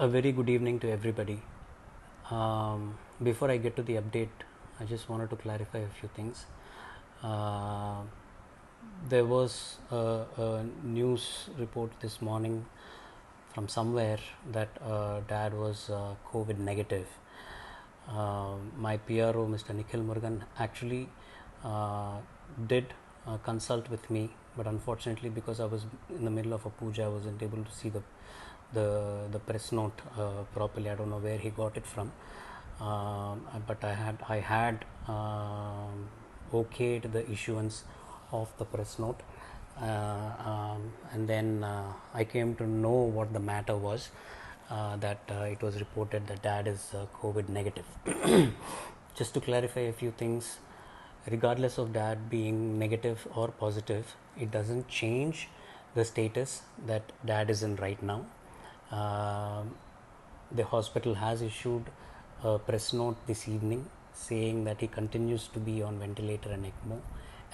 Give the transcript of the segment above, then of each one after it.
A very good evening to everybody. Before I get to the update, I just wanted to clarify a few things. Uh, there was a news report this morning from somewhere that dad was COVID negative. My PRO, Mr. Nikhil Murugan, actually did consult with me, but unfortunately, because I was in the middle of a puja, I wasn't able to see the press note properly. I don't know where he got it from, but I had okayed the issuance of the press note, and then I came to know what the matter was. That it was reported that dad is COVID negative. Just to clarify a few things, regardless of dad being negative or positive, it doesn't change the status that dad is in right now. The hospital has issued a press note this evening saying that he continues to be on ventilator and ECMO,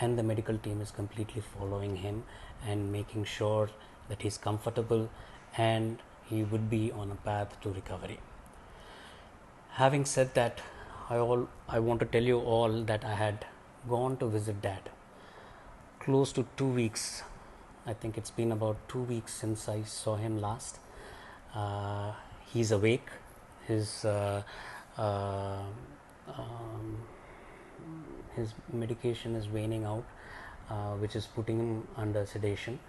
and the medical team is completely following him and making sure that he's comfortable and he would be on a path to recovery. Having said that, I want to tell you all that I had gone to visit dad close to 2 weeks. I think it's been about 2 weeks since I saw him last. He's awake. His his medication is waning out, which is putting him under sedation.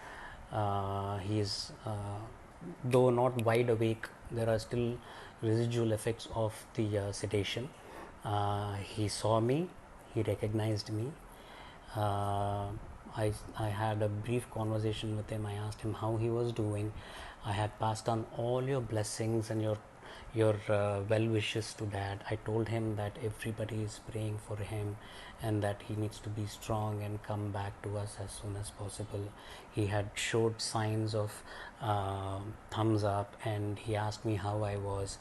He is, though not wide awake, there are still residual effects of the sedation. He saw me, he recognized me. I had a brief conversation with him. I asked him how he was doing. I had passed on all your blessings and your well wishes to dad. I told him that everybody is praying for him and that he needs to be strong and come back to us as soon as possible. He had showed signs of thumbs up, and he asked me how I was,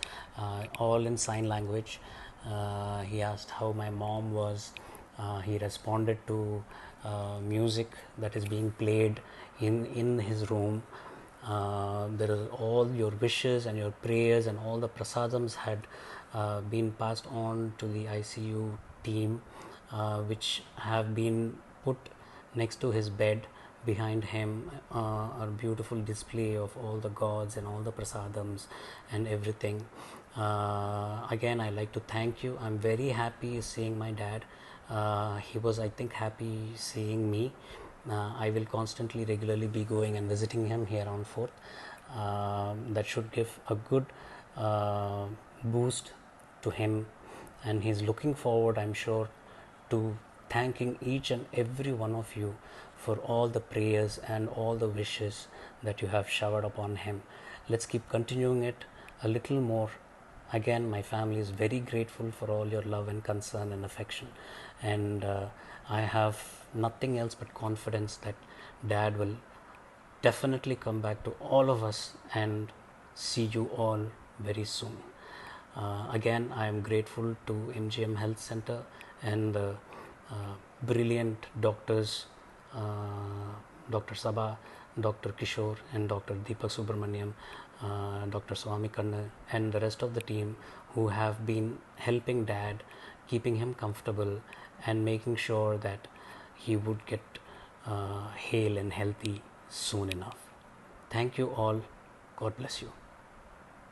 all in sign language. He asked how my mom was. He responded to music that is being played in his room. There are all your wishes and your prayers, and all the prasadams had been passed on to the ICU team, which have been put next to his bed. Behind him, a beautiful display of all the gods and all the prasadams and everything. Again, I like to thank you. I'm very happy seeing my dad. He was, I think, happy seeing me. I will constantly, regularly be going and visiting him here on 4th. That should give a good boost to him, and he's looking forward, I'm sure, to thanking each and every one of you for all the prayers and all the wishes that you have showered upon him. Let's keep continuing it a little more. Again, my family is very grateful for all your love and concern and affection, and I have nothing else but confidence that dad will definitely come back to all of us and see you all very soon. Again, I am grateful to MGM Health Center and the brilliant doctors, Dr. Sabha, Dr. Kishore, and Dr. Deepak Subramaniam, Dr. Swami Kanna, and the rest of the team who have been helping dad, keeping him comfortable, and making sure that he would get hale and healthy soon enough. Thank you all. God bless you.